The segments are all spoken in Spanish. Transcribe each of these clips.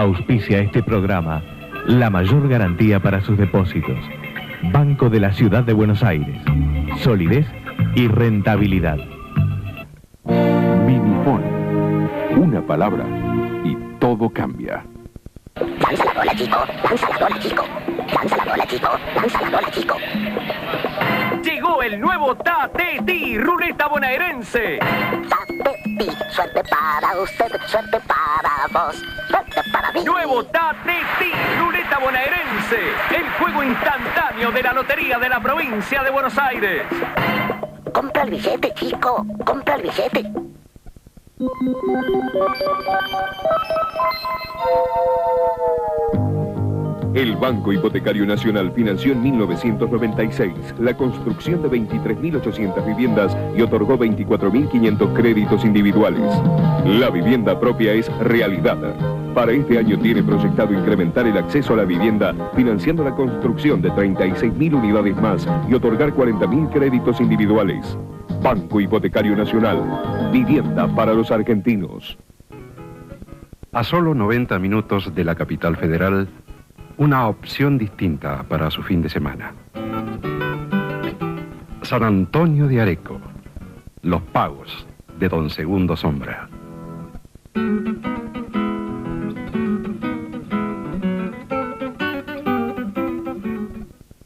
Auspicia este programa, la mayor garantía para sus depósitos. Banco de la Ciudad de Buenos Aires. Solidez y rentabilidad. Minifón. Una palabra y todo cambia. Danza la bola, chico. Danza la bola, chico. Danza la bola, chico. Danza la bola, chico. Llegó el nuevo Tateti, ruleta bonaerense. Tateti, suerte para usted, suerte para vos, suerte para mí. Nuevo Tateti, ruleta bonaerense. El juego instantáneo de la lotería de la provincia de Buenos Aires. Compra el billete, chico. Compra el billete. El Banco Hipotecario Nacional financió en 1996 la construcción de 23.800 viviendas y otorgó 24.500 créditos individuales. La vivienda propia es realidad. Para este año tiene proyectado incrementar el acceso a la vivienda financiando la construcción de 36.000 unidades más y otorgar 40.000 créditos individuales. Banco Hipotecario Nacional. Vivienda para los argentinos. A solo 90 minutos de la capital federal, una opción distinta para su fin de semana. San Antonio de Areco, Los Pagos de Don Segundo Sombra.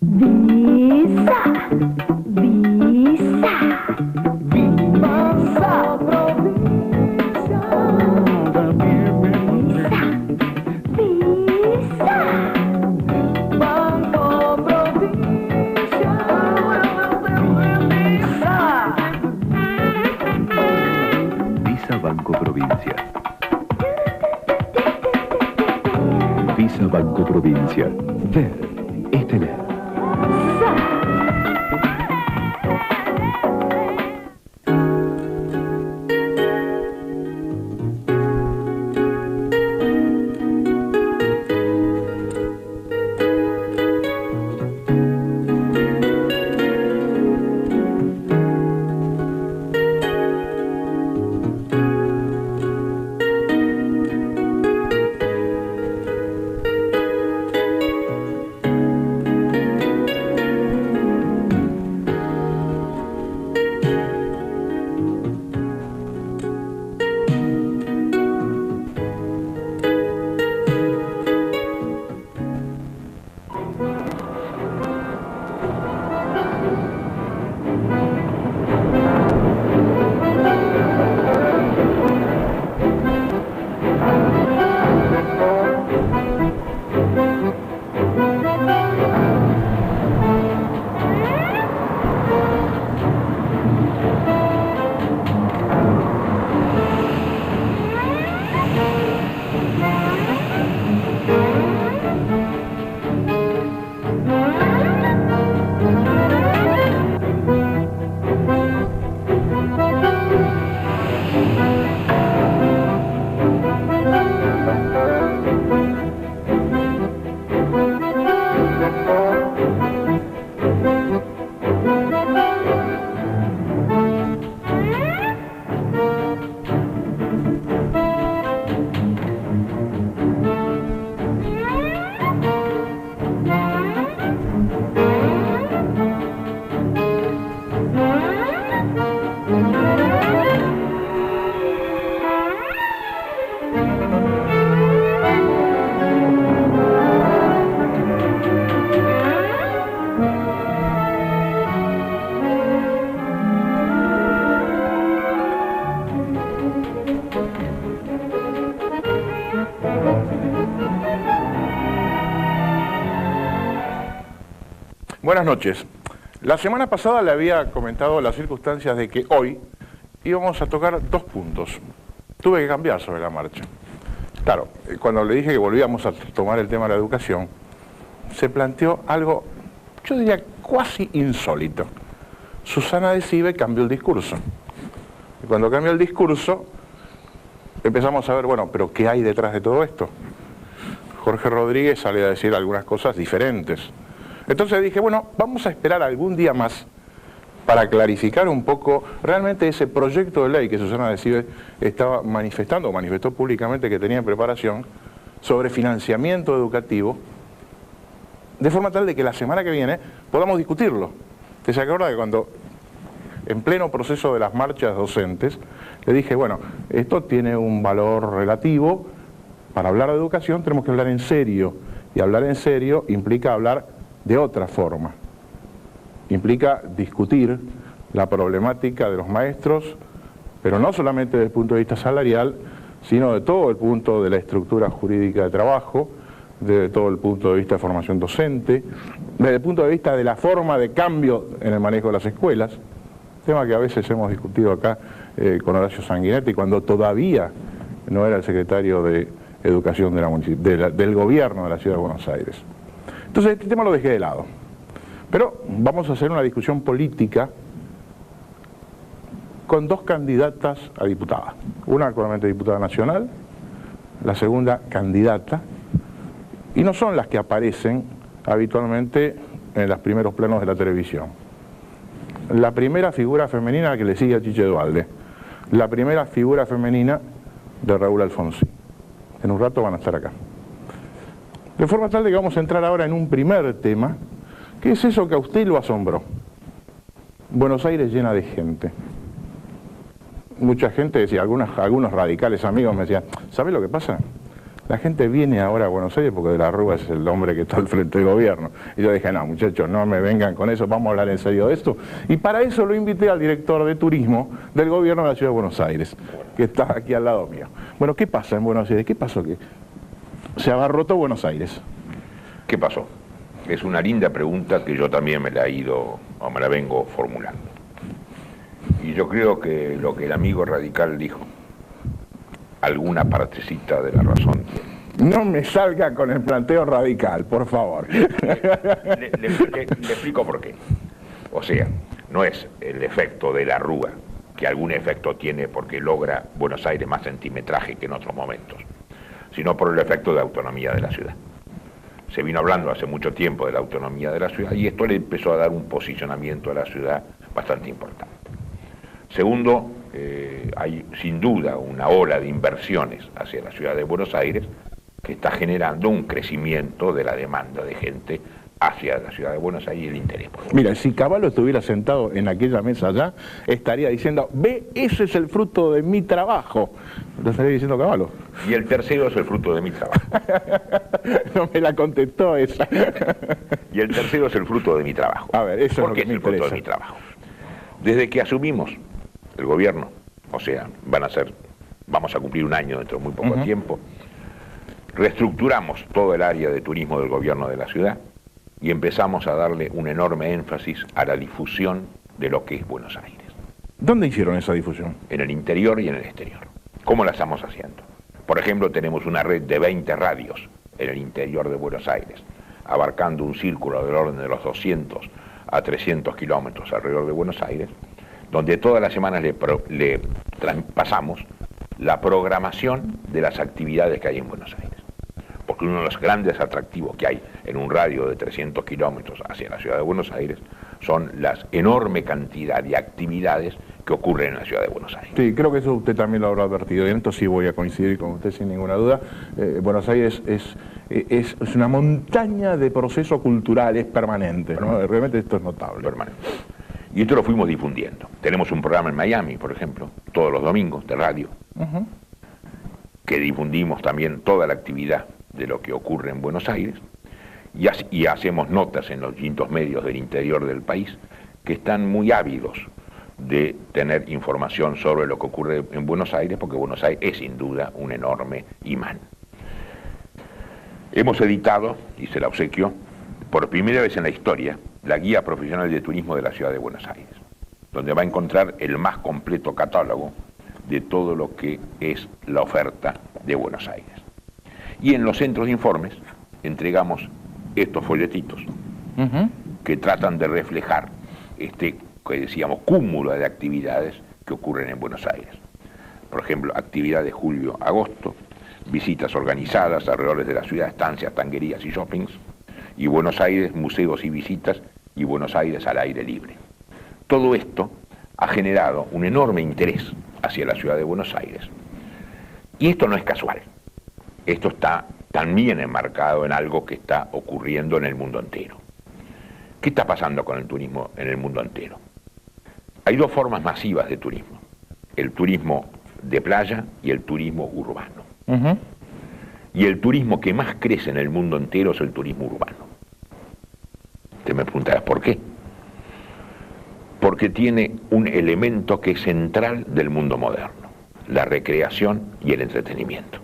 Visa, visa, visa, provincia, visa, visa, Banco Provincia, visa, Visa Banco Provincia. Visa Banco Provincia. Ver es tener. Buenas noches. La semana pasada le había comentado las circunstancias de que hoy íbamos a tocar dos puntos. Tuve que cambiar sobre la marcha. Claro, cuando le dije que volvíamos a tomar el tema de la educación, se planteó algo, yo diría, cuasi insólito. Susana Decibe cambió el discurso. Y cuando cambió el discurso, empezamos a ver, bueno, pero ¿qué hay detrás de todo esto? Jorge Rodríguez sale a decir algunas cosas diferentes. Entonces dije, bueno, vamos a esperar algún día más para clarificar un poco realmente ese proyecto de ley que Susana Decibe estaba manifestando, o manifestó públicamente que tenía en preparación, sobre financiamiento educativo, de forma tal de que la semana que viene podamos discutirlo. ¿Te se acuerda que cuando, en pleno proceso de las marchas docentes, le dije, bueno, esto tiene un valor relativo, para hablar de educación tenemos que hablar en serio, y hablar en serio implica hablar de otra forma, implica discutir la problemática de los maestros, pero no solamente desde el punto de vista salarial, sino de todo el punto de la estructura jurídica de trabajo, desde todo el punto de vista de formación docente, desde el punto de vista de la forma de cambio en el manejo de las escuelas, tema que a veces hemos discutido acá con Horacio Sanguinetti, cuando todavía no era el secretario de Educación del gobierno de la Ciudad de Buenos Aires. Entonces este tema lo dejé de lado. Pero vamos a hacer una discusión política con dos candidatas a diputada. Una actualmente diputada nacional, la segunda candidata, y no son las que aparecen habitualmente en los primeros planos de la televisión. La primera figura femenina que le sigue a Chiche Duhalde, la primera figura femenina de Raúl Alfonsín. En un rato van a estar acá. De forma tal de que vamos a entrar ahora en un primer tema, que es eso que a usted lo asombró. Buenos Aires llena de gente. Mucha gente decía, algunos radicales amigos me decían, ¿sabe lo que pasa? La gente viene ahora a Buenos Aires porque De la Rúa es el hombre que está al frente del gobierno. Y yo dije, no muchachos, no me vengan con eso, vamos a hablar en serio de esto. Y para eso lo invité al director de turismo del gobierno de la Ciudad de Buenos Aires, que está aquí al lado mío. Bueno, ¿qué pasa en Buenos Aires? ¿Qué pasó? Que se abarrotó Buenos Aires. ¿Qué pasó? Es una linda pregunta que yo también me la vengo formulando. Y yo creo que lo que el amigo radical dijo, alguna partecita de la razón tiene. No me salga con el planteo radical, por favor. Le explico por qué. O sea, no es el efecto de la Rúa, que algún efecto tiene porque logra Buenos Aires más centimetraje que en otros momentos, sino por el efecto de autonomía de la ciudad. Se vino hablando hace mucho tiempo de la autonomía de la ciudad y esto le empezó a dar un posicionamiento a la ciudad bastante importante. Segundo, hay sin duda una ola de inversiones hacia la ciudad de Buenos Aires que está generando un crecimiento de la demanda de gente hacia la ciudad de Buenos Aires y el interés por Buenos Aires. Mira, si Cavallo estuviera sentado en aquella mesa allá, estaría diciendo, ve, ese es el fruto de mi trabajo. Lo estaría diciendo Cavallo. Y el tercero es el fruto de mi trabajo. No me la contestó esa. Y el tercero es el fruto de mi trabajo. A ver, eso es ¿Por lo qué que me es el fruto interesa. de mi trabajo? Desde que asumimos el gobierno, o sea, vamos a cumplir un año dentro de muy poco tiempo, reestructuramos todo el área de turismo del gobierno de la ciudad y empezamos a darle un enorme énfasis a la difusión de lo que es Buenos Aires. ¿Dónde hicieron esa difusión? En el interior y en el exterior. ¿Cómo la estamos haciendo? Por ejemplo, tenemos una red de 20 radios en el interior de Buenos Aires, abarcando un círculo del orden de los 200 a 300 kilómetros alrededor de Buenos Aires, donde todas las semanas le pasamos la programación de las actividades que hay en Buenos Aires. Porque uno de los grandes atractivos que hay en un radio de 300 kilómetros hacia la ciudad de Buenos Aires son la enorme cantidad de actividades que ocurren en la ciudad de Buenos Aires. Sí, creo que eso usted también lo habrá advertido, y en esto sí voy a coincidir con usted sin ninguna duda. Buenos Aires es una montaña de procesos culturales permanentes, ¿no? Realmente esto es notable. Permanente. Y esto lo fuimos difundiendo. Tenemos un programa en Miami, por ejemplo, todos los domingos de radio, que difundimos también toda la actividad de lo que ocurre en Buenos Aires, y hacemos notas en los distintos medios del interior del país que están muy ávidos de tener información sobre lo que ocurre en Buenos Aires, porque Buenos Aires es sin duda un enorme imán. Hemos editado, y se la obsequio, por primera vez en la historia, la Guía Profesional de Turismo de la Ciudad de Buenos Aires, donde va a encontrar el más completo catálogo de todo lo que es la oferta de Buenos Aires. Y en los centros de informes entregamos estos folletitos que tratan de reflejar este, que decíamos, cúmulo de actividades que ocurren en Buenos Aires. Por ejemplo, actividad de julio-agosto, visitas organizadas alrededor de la ciudad, estancias, tanguerías y shoppings, y Buenos Aires, museos y visitas, y Buenos Aires al aire libre. Todo esto ha generado un enorme interés hacia la ciudad de Buenos Aires. Y esto no es casual. Esto está también enmarcado en algo que está ocurriendo en el mundo entero. ¿Qué está pasando con el turismo en el mundo entero? Hay dos formas masivas de turismo: el turismo de playa y el turismo urbano. Y el turismo que más crece en el mundo entero es el turismo urbano. Te me preguntarás ¿por qué? Porque tiene un elemento que es central del mundo moderno: la recreación y el entretenimiento.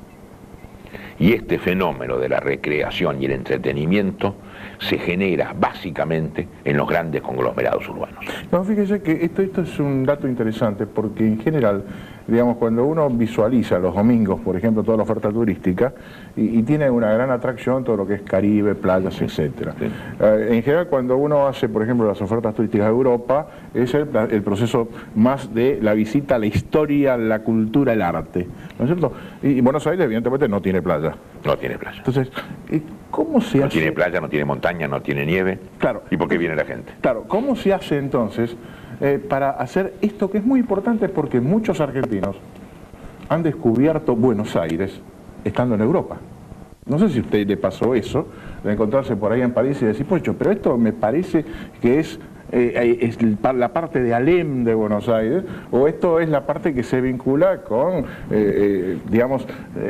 Y este fenómeno de la recreación y el entretenimiento se genera básicamente en los grandes conglomerados urbanos. No, fíjese que esto es un dato interesante, porque en general, digamos, cuando uno visualiza los domingos, por ejemplo, toda la oferta turística, y tiene una gran atracción todo lo que es Caribe, playas, etcétera. Sí. En general, cuando uno hace, por ejemplo, las ofertas turísticas de Europa, es el proceso más de la visita a la historia, la cultura, el arte, ¿no es cierto? Y Buenos Aires, evidentemente, no tiene playa. No tiene playa. Entonces, ¿cómo se No hace? tiene playa, no tiene montaña, no tiene nieve. Claro. ¿Y por qué viene la gente? Claro, ¿cómo se hace entonces para hacer esto que es muy importante? Porque muchos argentinos han descubierto Buenos Aires estando en Europa. No sé si a usted le pasó eso, de encontrarse por ahí en París y decir, Pocho, pero esto me parece que es la parte de Alem de Buenos Aires, o esto es la parte que se vincula con, digamos,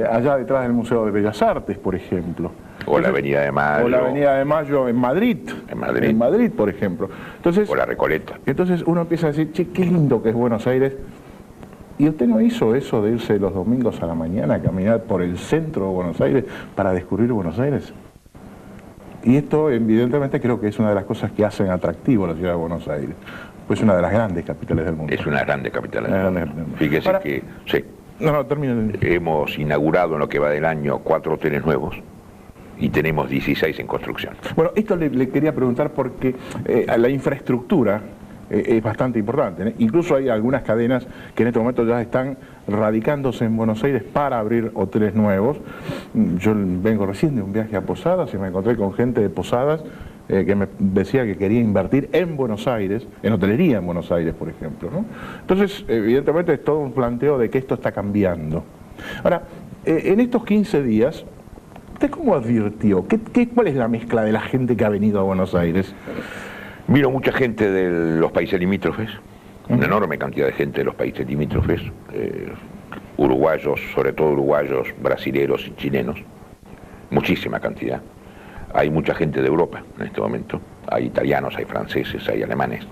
allá detrás del Museo de Bellas Artes, por ejemplo. O la Avenida de Mayo. O la Avenida de Mayo en Madrid. En Madrid, por ejemplo. Entonces, O la Recoleta. Entonces uno empieza a decir, che, qué lindo que es Buenos Aires. ¿Y usted no hizo eso de irse los domingos a la mañana a caminar por el centro de Buenos Aires para descubrir Buenos Aires? Y esto, evidentemente, creo que es una de las cosas que hacen atractivo a la ciudad de Buenos Aires. Pues es una de las grandes capitales del mundo. Es una grande capital del mundo. Fíjese Ahora, que sí, No, terminen. hemos inaugurado en lo que va del año 4 hoteles nuevos y tenemos 16 en construcción. Bueno, esto le quería preguntar porque la infraestructura es bastante importante, ¿eh? Incluso hay algunas cadenas que en este momento ya están radicándose en Buenos Aires para abrir hoteles nuevos. Yo vengo recién de un viaje a Posadas y me encontré con gente de Posadas que me decía que quería invertir en Buenos Aires, en hotelería en Buenos Aires, por ejemplo, ¿no? Entonces, evidentemente es todo un planteo de que esto está cambiando. Ahora, en estos 15 días, ¿usted cómo advirtió? ¿Cuál es la mezcla de la gente que ha venido a Buenos Aires? Vino mucha gente de los países limítrofes, una enorme cantidad de gente de los países limítrofes, uruguayos, sobre todo uruguayos, brasileros y chilenos, muchísima cantidad. Hay mucha gente de Europa en este momento, hay italianos, hay franceses, hay alemanes,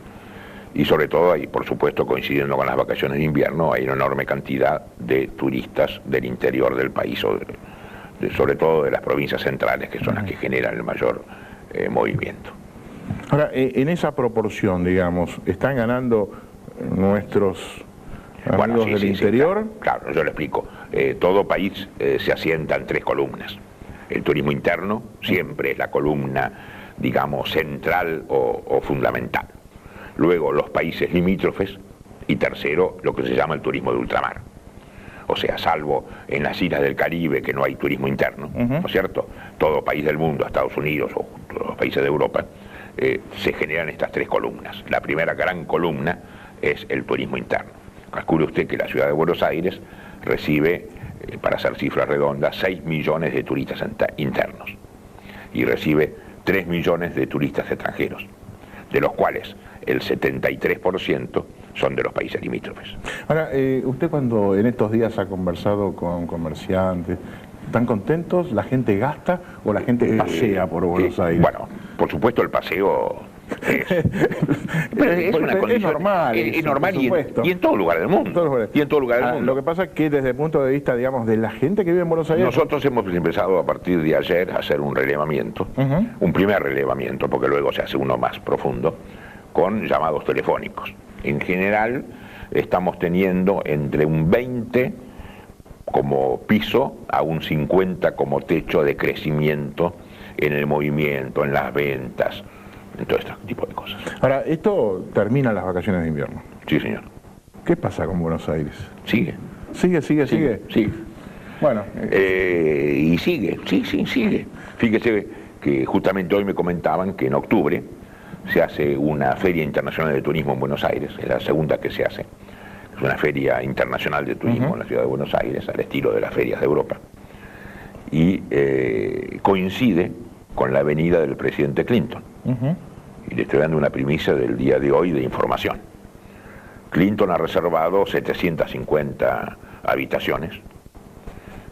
y sobre todo hay, por supuesto, coincidiendo con las vacaciones de invierno, hay una enorme cantidad de turistas del interior del país, sobre todo de las provincias centrales, que son las que generan el mayor movimiento. Ahora, en esa proporción, digamos, ¿están ganando nuestros amigos del interior? Claro, yo le explico. Todo país se asienta en 3 columnas. El turismo interno siempre es la columna, digamos, central o fundamental. Luego los países limítrofes y tercero, lo que se llama el turismo de ultramar. O sea, salvo en las islas del Caribe que no hay turismo interno, ¿no es cierto? Todo país del mundo, Estados Unidos o los países de Europa, se generan estas 3 columnas. La primera gran columna es el turismo interno. Calcule usted que la ciudad de Buenos Aires recibe, para hacer cifras redondas, 6 millones de turistas internos y recibe 3 millones de turistas extranjeros, de los cuales el 73% son de los países limítrofes. Ahora, usted cuando en estos días ha conversado con comerciantes, ¿están contentos? ¿La gente gasta o la gente pasea por Buenos Aires? Bueno, por supuesto el paseo es una condición, es normal. Es normal y en todo lugar del mundo. Y en todo lugar del mundo. Lo que pasa es que desde el punto de vista, digamos, de la gente que vive en Buenos Aires... Nosotros hemos empezado a partir de ayer a hacer un relevamiento, un primer relevamiento, porque luego se hace uno más profundo, con llamados telefónicos. En general estamos teniendo entre un 20 como piso a un 50 como techo de crecimiento en el movimiento, en las ventas, en todo este tipo de cosas. Ahora, esto termina las vacaciones de invierno. Sí, señor. ¿Qué pasa con Buenos Aires? Sigue. ¿Sigue? Sí. Bueno. Y sigue. Fíjese que justamente hoy me comentaban que en octubre se hace una Feria Internacional de Turismo en Buenos Aires, es la segunda que se hace. Es una feria internacional de turismo en la ciudad de Buenos Aires, al estilo de las ferias de Europa. y coincide con la venida del presidente Clinton. Y le estoy dando una primicia del día de hoy de información. Clinton ha reservado 750 habitaciones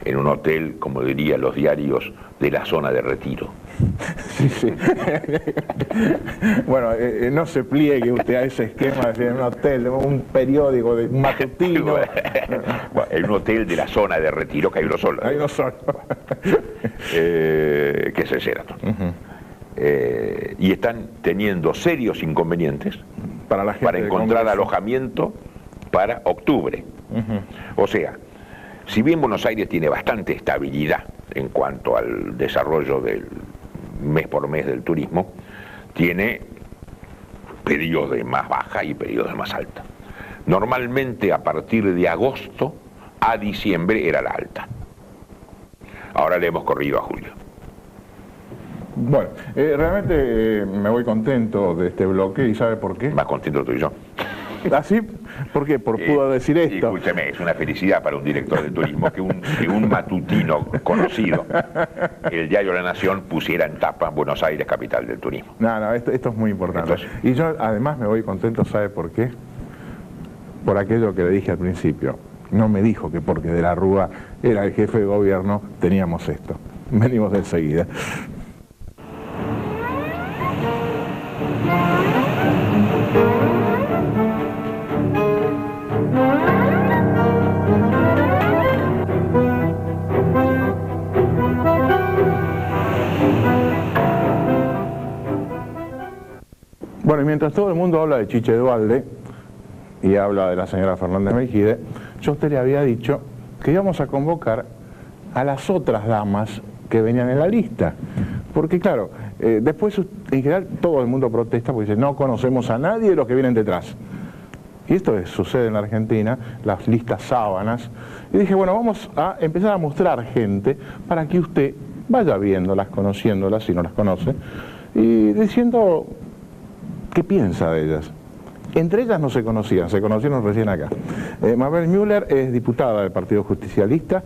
en un hotel, como dirían los diarios, de la zona de Retiro. Sí, sí. Bueno, no se pliegue usted a ese esquema de un hotel, un periódico de matutino. Bueno, en un hotel de la zona de Retiro, que hay uno solo. Hay uno solo. Que es el Sheraton. Y están teniendo serios inconvenientes para la gente para encontrar alojamiento para octubre. O sea, si bien Buenos Aires tiene bastante estabilidad en cuanto al desarrollo del mes por mes del turismo, tiene periodos de más baja y periodos de más alta. Normalmente a partir de agosto a diciembre era la alta. Ahora le hemos corrido a julio. Bueno, realmente me voy contento de este bloque, ¿y sabe por qué? Más contento estoy yo. ¿Ah, sí? ¿Por qué? Puedo decir esto. Escúcheme, es una felicidad para un director de turismo que un matutino conocido, el diario La Nación, pusiera en tapa Buenos Aires, capital del turismo. No, esto es muy importante. Entonces, y yo además me voy contento, ¿sabe por qué? Por aquello que le dije al principio. No me dijo que porque De la Rúa era el jefe de gobierno teníamos esto. Venimos de enseguida. Bueno, y mientras todo el mundo habla de Chiche Duhalde y habla de la señora Fernández Mejide, yo a usted le había dicho que íbamos a convocar a las otras damas que venían en la lista. Porque claro, después en general todo el mundo protesta porque dice no conocemos a nadie de los que vienen detrás. Y esto sucede en la Argentina, las listas sábanas. Y dije, bueno, vamos a empezar a mostrar gente para que usted vaya viéndolas, conociéndolas, si no las conoce, y diciendo qué piensa de ellas. Entre ellas no se conocían, se conocieron recién acá. Mabel Müller es diputada del Partido Justicialista,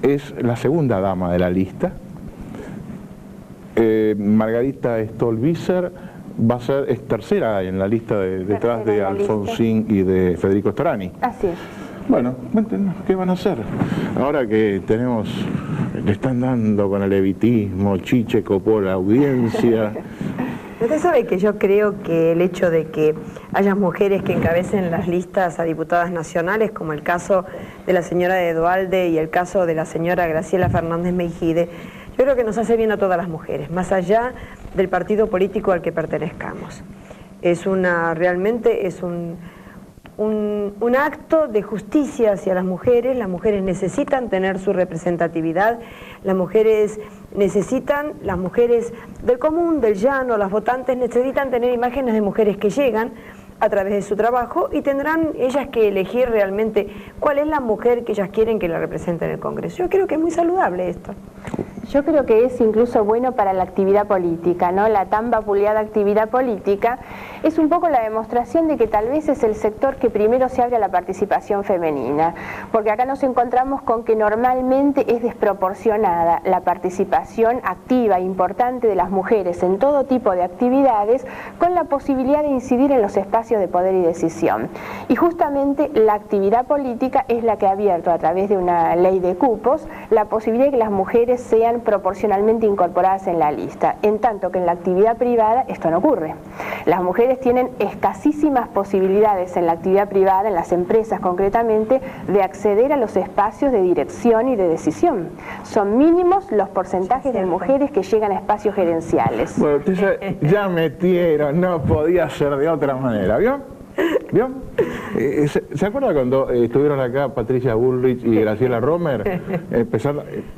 es la segunda dama de la lista. Margarita Stolbizer es tercera en la lista detrás de Alfonsín y de Federico Storani. Así es. Bueno, cuéntenos, ¿qué van a hacer? Ahora que le están dando con el levitismo, Chiche copó la audiencia. Usted sabe que yo creo que el hecho de que haya mujeres que encabecen las listas a diputadas nacionales, como el caso de la señora de Duhalde y el caso de la señora Graciela Fernández Mejide, yo creo que nos hace bien a todas las mujeres, más allá del partido político al que pertenezcamos. Realmente es un acto de justicia hacia las mujeres necesitan tener su representatividad, las mujeres del común, del llano, las votantes necesitan tener imágenes de mujeres que llegan a través de su trabajo y tendrán ellas que elegir realmente cuál es la mujer que ellas quieren que la represente en el Congreso. Yo creo que es muy saludable esto. Yo creo que es incluso bueno para la actividad política, ¿no? La tan vapuleada actividad política es un poco la demostración de que tal vez es el sector que primero se abre a la participación femenina, porque acá nos encontramos con que normalmente es desproporcionada la participación activa e importante de las mujeres en todo tipo de actividades, con la posibilidad de incidir en los espacios de poder y decisión. Y justamente la actividad política es la que ha abierto a través de una ley de cupos la posibilidad de que las mujeres sean proporcionalmente incorporadas en la lista, en tanto que en la actividad privada esto no ocurre. Las mujeres tienen escasísimas posibilidades en la actividad privada, en las empresas concretamente, de acceder a los espacios de dirección y de decisión. Son mínimos los porcentajes de mujeres que llegan a espacios gerenciales. Bueno, ustedes ya metieron, no podía ser de otra manera, ¿vio? ¿Vio? ¿Se acuerda cuando estuvieron acá Patricia Bullrich y Graciela Romer?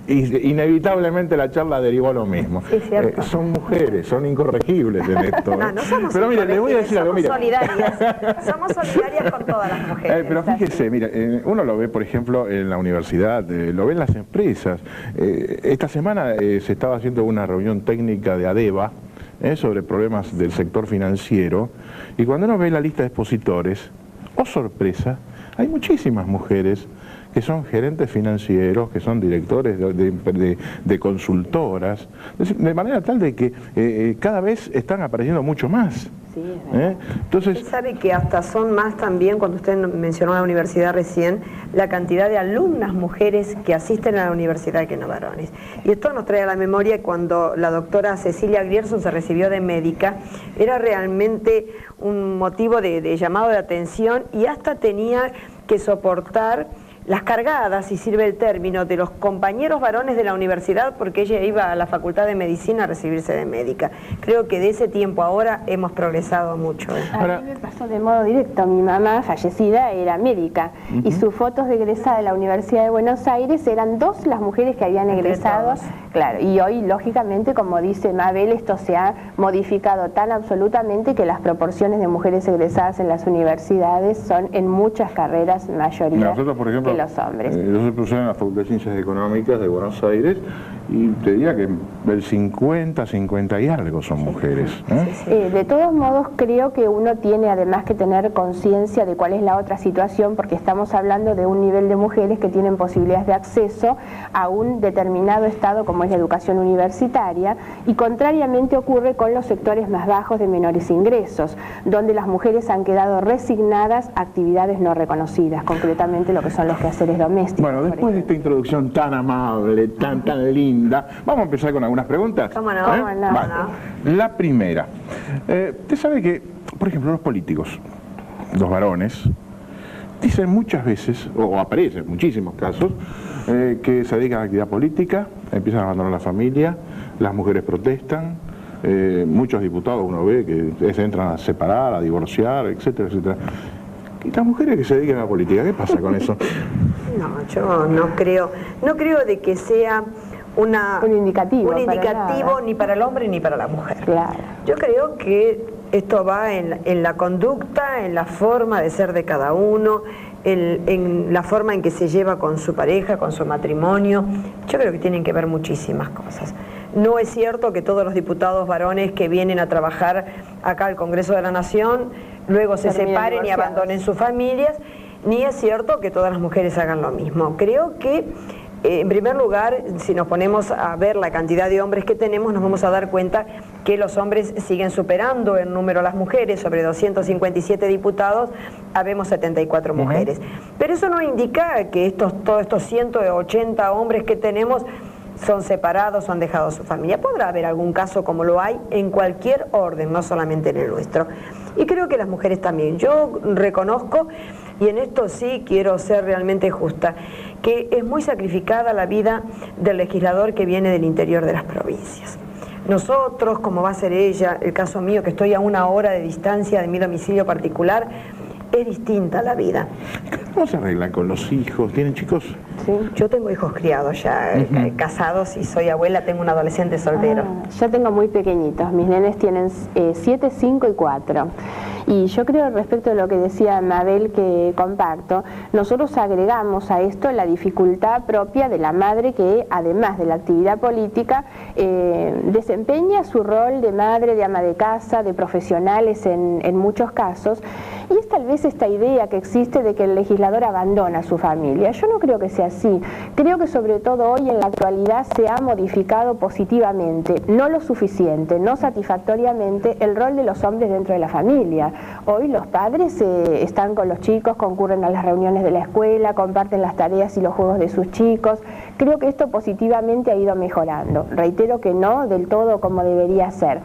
Inevitablemente la charla derivó a lo mismo. Sí, cierto. Son mujeres, son incorregibles en esto. No somos pero mire, le voy a decir algo. Somos solidarias. Somos solidarias con todas las mujeres. Pero fíjese, mire, uno lo ve, por ejemplo, en la universidad, lo ve en las empresas. Esta semana se estaba haciendo una reunión técnica de ADEVA, sobre problemas del sector financiero, y cuando uno ve la lista de expositores, oh sorpresa, hay muchísimas mujeres que son gerentes financieros, que son directores de consultoras, de manera tal de que cada vez están apareciendo mucho más. Sí, entonces, usted sabe que hasta son más también, cuando usted mencionó la universidad recién, la cantidad de alumnas mujeres que asisten a la universidad que no varones. Y esto nos trae a la memoria cuando la doctora Cecilia Grierson se recibió de médica, era realmente un motivo de llamado de atención y hasta tenía que soportar las cargadas, si sirve el término, de los compañeros varones de la universidad porque ella iba a la Facultad de Medicina a recibirse de médica. Creo que de ese tiempo ahora hemos progresado mucho. A mí me pasó de modo directo. Mi mamá, fallecida, era médica y sus fotos de egresada de la Universidad de Buenos Aires eran 2 las mujeres que habían egresado. Claro, y hoy, lógicamente, como dice Mabel, esto se ha modificado tan absolutamente que las proporciones de mujeres egresadas en las universidades son en muchas carreras mayoría. Nosotros, por ejemplo, los hombres. Yo soy profesor en la Facultad de Ciencias Económicas de Buenos Aires y te diría que el 50 y algo son mujeres. De todos modos, creo que uno tiene además que tener conciencia de cuál es la otra situación, porque estamos hablando de un nivel de mujeres que tienen posibilidades de acceso a un determinado estado como es la educación universitaria, y contrariamente ocurre con los sectores más bajos de menores ingresos, donde las mujeres han quedado resignadas a actividades no reconocidas, concretamente lo que son los quehaceres domésticos. Bueno, después de esta introducción tan amable, tan linda, vamos a empezar con algunas preguntas. ¿Cómo no? Vale. La primera. Usted sabe que, por ejemplo, los políticos, los varones, dicen muchas veces, o aparecen en muchísimos casos, que se dedican a la actividad política, empiezan a abandonar la familia, las mujeres protestan, muchos diputados uno ve que se entran a separar, a divorciar, etcétera, etcétera. ¿Y las mujeres que se dedican a la política, qué pasa con eso? No, yo no creo de que sea un indicativo ni para el hombre ni para la mujer. Claro. Yo creo que esto va en la conducta, en la forma de ser de cada uno, en la forma en que se lleva con su pareja, con su matrimonio. Yo creo que tienen que ver muchísimas cosas. No es cierto que todos los diputados varones que vienen a trabajar acá al Congreso de la Nación luego se separen y abandonen sus familias, ni es cierto que todas las mujeres hagan lo mismo. Creo que, en primer lugar, si nos ponemos a ver la cantidad de hombres que tenemos, nos vamos a dar cuenta que los hombres siguen superando en número a las mujeres. Sobre 257 diputados, habemos 74 mujeres. Pero eso no indica que todos estos 180 hombres que tenemos son separados o han dejado su familia. Podrá haber algún caso como lo hay en cualquier orden, no solamente en el nuestro. Y creo que las mujeres también. Yo reconozco, y en esto sí quiero ser realmente justa, que es muy sacrificada la vida del legislador que viene del interior de las provincias. Nosotros, como va a ser ella, el caso mío, que estoy a 1 hora de distancia de mi domicilio particular, es distinta la vida. ¿Cómo se arreglan con los hijos? ¿Tienen chicos? Sí, yo tengo hijos criados ya, casados, y soy abuela, tengo un adolescente soltero. Yo tengo muy pequeñitos, mis nenes tienen 7, 5 y 4. Y yo creo, respecto a lo que decía Mabel, que comparto, nosotros agregamos a esto la dificultad propia de la madre que, además de la actividad política, desempeña su rol de madre, de ama de casa, de profesionales en muchos casos. Y es tal vez esta idea que existe de que el legislador abandona a su familia. Yo no creo que sea así. Creo que sobre todo hoy en la actualidad se ha modificado positivamente, no lo suficiente, no satisfactoriamente, el rol de los hombres dentro de la familia. Hoy los padres están con los chicos, concurren a las reuniones de la escuela, comparten las tareas y los juegos de sus chicos. Creo que esto positivamente ha ido mejorando. Reitero que no del todo como debería ser.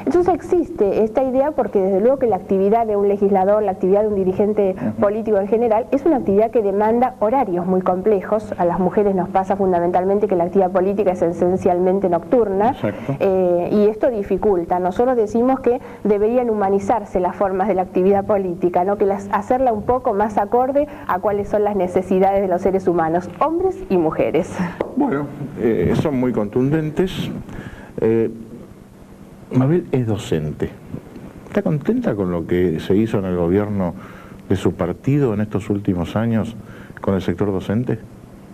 Entonces existe esta idea porque desde luego que la actividad de un legislador, la actividad de un dirigente político en general, es una actividad que demanda horarios muy complejos. A las mujeres nos pasa fundamentalmente que la actividad política es esencialmente nocturna, y esto dificulta. Nosotros decimos que deberían humanizarse las formas de la actividad política, ¿no? Hacerla un poco más acorde a cuáles son las necesidades de los seres humanos, hombres y mujeres. Bueno, son muy contundentes. Mabel es docente. ¿Está contenta con lo que se hizo en el gobierno de su partido en estos últimos años con el sector docente?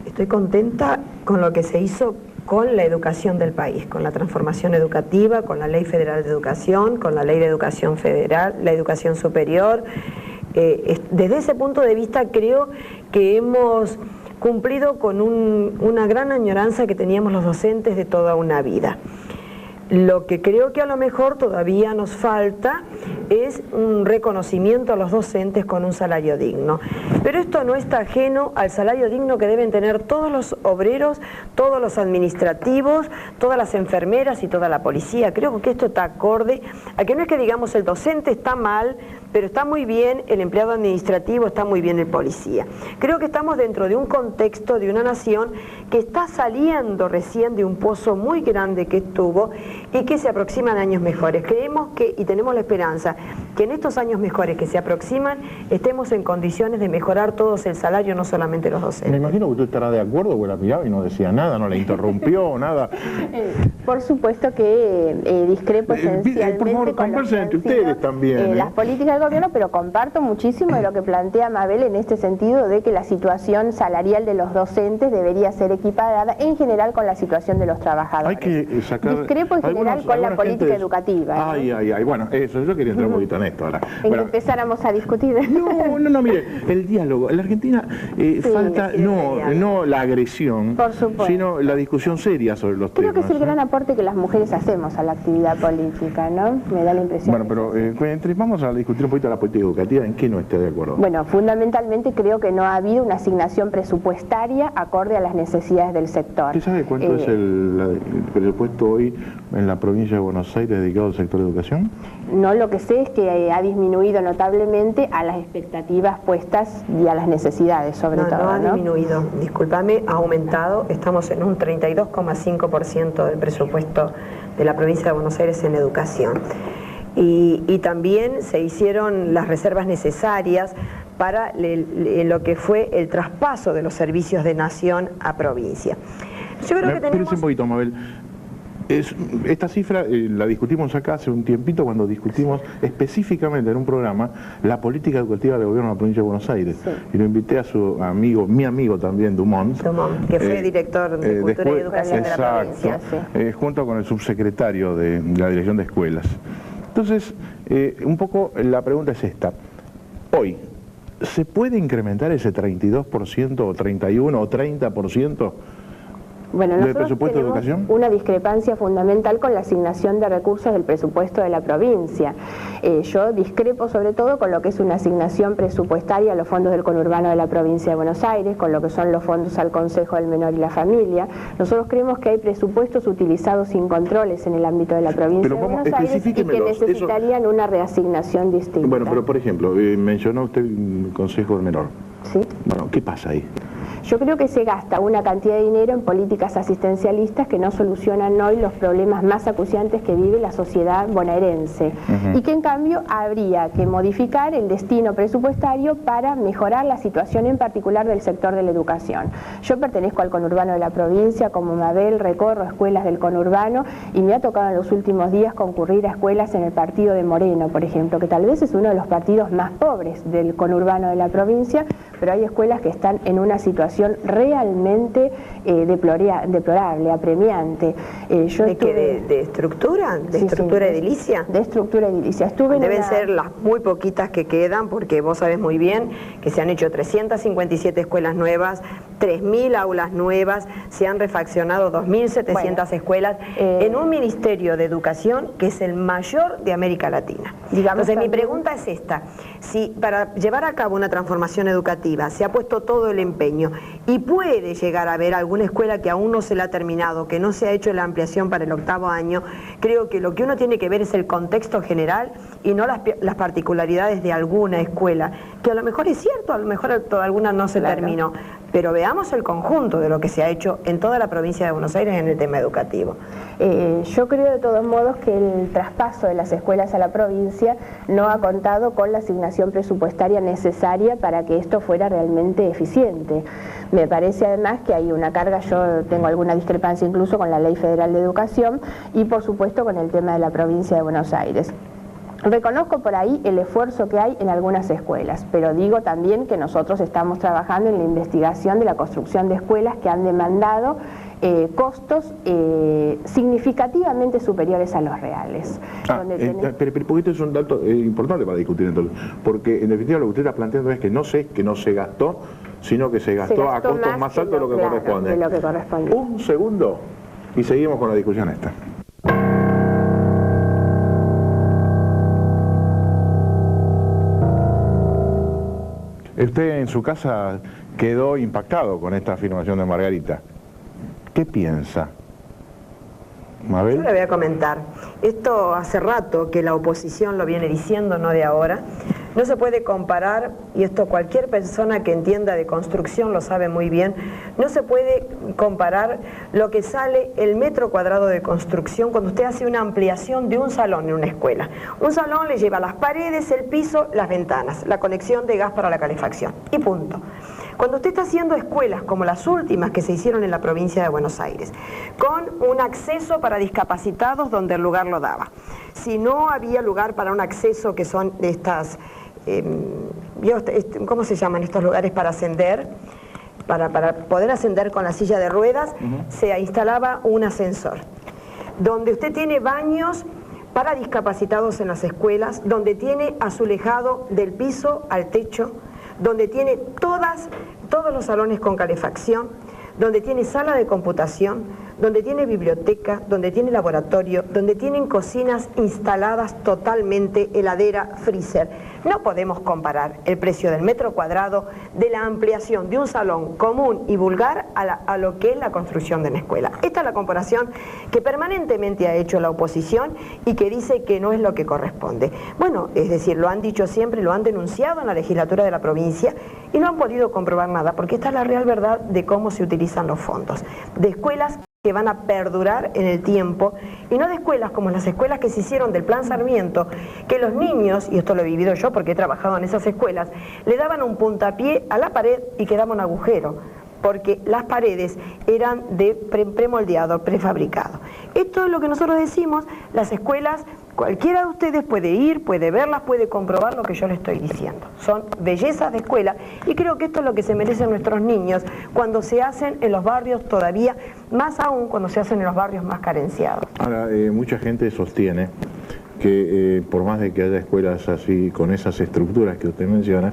Estoy contenta con lo que se hizo con la educación del país, con la transformación educativa, con la Ley Federal de Educación, con la Ley de Educación Federal, la educación superior. Desde ese punto de vista creo que hemos cumplido con una gran añoranza que teníamos los docentes de toda una vida. Lo que creo que a lo mejor todavía nos falta es un reconocimiento a los docentes con un salario digno. Pero esto no está ajeno al salario digno que deben tener todos los obreros, todos los administrativos, todas las enfermeras y toda la policía. Creo que esto está acorde a que no es que digamos el docente está mal, pero está muy bien el empleado administrativo, está muy bien el policía. Creo que estamos dentro de un contexto de una nación que está saliendo recién de un pozo muy grande que estuvo y que se aproximan años mejores. Creemos que, y tenemos la esperanza, que en estos años mejores que se aproximan estemos en condiciones de mejorar todos el salario, no solamente los docentes. Me imagino que usted estará de acuerdo, porque la miraba y no decía nada, no la interrumpió, nada. Por supuesto que discrepo esencialmente por favor, conversen entre ustedes también. Las políticas del gobierno, pero comparto muchísimo de lo que plantea Mabel en este sentido de que la situación salarial de los docentes debería ser equiparada en general con la situación de los trabajadores. Hay que sacar... Discrepo en general con la política educativa. Ay, bueno, eso, yo quería entrar un poquito en esto ahora. En que empezáramos a discutir. No, mire, el diálogo. En la Argentina falta no la agresión, sino la discusión seria sobre los temas. Creo que es el gran aporte que las mujeres hacemos a la actividad política, ¿no? Me da la impresión. Bueno, pero vamos a discutir un poquito la política educativa. ¿En qué no esté de acuerdo? Bueno, fundamentalmente creo que no ha habido una asignación presupuestaria acorde a las necesidades del sector. ¿Usted sabe cuánto es el presupuesto hoy en la provincia de Buenos Aires dedicado al sector de educación? No, lo que sé es que ha disminuido notablemente a las expectativas puestas y a las necesidades, sobre todo. No ha disminuido, discúlpame, ha aumentado. Estamos en un 32,5% del presupuesto de la provincia de Buenos Aires en educación. Y también se hicieron las reservas necesarias para lo que fue el traspaso de los servicios de nación a provincia. Yo creo que tenemos... Espérese un poquito, Mabel. Esta cifra la discutimos acá hace un tiempito cuando discutimos específicamente en un programa la política educativa del gobierno de la provincia de Buenos Aires. Sí. Y lo invité a su amigo, mi amigo también, Dumont, que fue director de Cultura y Educación de la provincia. Sí. Junto con el subsecretario de la Dirección de Escuelas. Entonces, un poco la pregunta es esta. Hoy, ¿se puede incrementar ese 32% o 31% o 30%? Bueno, nosotros tenemos una discrepancia fundamental con la asignación de recursos del presupuesto de la provincia. Yo discrepo sobre todo con lo que es una asignación presupuestaria a los fondos del conurbano de la provincia de Buenos Aires, con lo que son los fondos al Consejo del Menor y la Familia. Nosotros creemos que hay presupuestos utilizados sin controles en el ámbito de la provincia de Buenos Aires y que necesitarían una reasignación distinta. Bueno, pero por ejemplo, mencionó usted el Consejo del Menor. Sí. Bueno, ¿qué pasa ahí? Yo creo que se gasta una cantidad de dinero en políticas asistencialistas que no solucionan hoy los problemas más acuciantes que vive la sociedad bonaerense y que en cambio habría que modificar el destino presupuestario para mejorar la situación en particular del sector de la educación. Yo pertenezco al conurbano de la provincia, como Mabel recorro escuelas del conurbano y me ha tocado en los últimos días concurrir a escuelas en el partido de Moreno, por ejemplo, que tal vez es uno de los partidos más pobres del conurbano de la provincia, pero hay escuelas que están en una situación realmente deplorable, apremiante. ¿De estructura? ¿De estructura edilicia? De estructura edilicia. Deben ser las muy poquitas que quedan, porque vos sabés muy bien que se han hecho 357 escuelas nuevas, 3.000 aulas nuevas, se han refaccionado 2.700 escuelas en un Ministerio de Educación que es el mayor de América Latina. Entonces mi pregunta es esta: si para llevar a cabo una transformación educativa se ha puesto todo el empeño y puede llegar a haber alguna escuela que aún no se la ha terminado, que no se ha hecho la ampliación para el 8º año, creo que lo que uno tiene que ver es el contexto general y no las particularidades de alguna escuela, que a lo mejor es cierto, a lo mejor alguna no se terminó, pero veamos el conjunto de lo que se ha hecho en toda la provincia de Buenos Aires en el tema educativo. Yo creo de todos modos que el traspaso de las escuelas a la provincia no ha contado con la asignación presupuestaria necesaria para que esto fuera realmente eficiente. Me parece además que hay una carga, yo tengo alguna discrepancia incluso con la Ley Federal de Educación y por supuesto con el tema de la provincia de Buenos Aires. Reconozco por ahí el esfuerzo que hay en algunas escuelas, pero digo también que nosotros estamos trabajando en la investigación de la construcción de escuelas que han demandado costos significativamente superiores a los reales. Porque esto es un dato importante para discutir entonces, porque en definitiva lo que usted está planteando es que no se gastó sino que se gastó a costos más altos de lo que corresponde. De lo que corresponde. Un segundo y seguimos con la discusión esta. Usted en su casa quedó impactado con esta afirmación de Margarita. ¿Qué piensa? Mabel. Yo le voy a comentar. Esto hace rato que la oposición lo viene diciendo, no de ahora. No se puede comparar, y esto cualquier persona que entienda de construcción lo sabe muy bien, no se puede comparar lo que sale el metro cuadrado de construcción cuando usted hace una ampliación de un salón en una escuela. Un salón le lleva las paredes, el piso, las ventanas, la conexión de gas para la calefacción, y punto. Cuando usted está haciendo escuelas como las últimas que se hicieron en la provincia de Buenos Aires, con un acceso para discapacitados donde el lugar lo daba, si no había lugar para un acceso que son de estas, ¿cómo se llaman estos lugares para ascender? Para poder ascender con la silla de ruedas, se instalaba un ascensor, donde usted tiene baños para discapacitados en las escuelas, donde tiene azulejado del piso al techo, donde tiene todos los salones con calefacción, donde tiene sala de computación, donde tiene biblioteca, donde tiene laboratorio, donde tienen cocinas instaladas totalmente, heladera, freezer. No podemos comparar el precio del metro cuadrado de la ampliación de un salón común y vulgar a lo que es la construcción de una escuela. Esta es la comparación que permanentemente ha hecho la oposición y que dice que no es lo que corresponde. Bueno, es decir, lo han dicho siempre, lo han denunciado en la legislatura de la provincia y no han podido comprobar nada, porque esta es la real verdad de cómo se utilizan los fondos. De escuelas que van a perdurar en el tiempo, y no de escuelas como las escuelas que se hicieron del Plan Sarmiento, que los niños, y esto lo he vivido yo porque he trabajado en esas escuelas, le daban un puntapié a la pared y quedaba un agujero, porque las paredes eran de premoldeado, prefabricado. Esto es lo que nosotros decimos, las escuelas, cualquiera de ustedes puede ir, puede verlas, puede comprobar lo que yo le estoy diciendo. Son bellezas de escuela, y creo que esto es lo que se merecen nuestros niños cuando se hacen en los barrios todavía, más aún cuando se hacen en los barrios más carenciados. Ahora, mucha gente sostiene que por más de que haya escuelas así, con esas estructuras que usted menciona,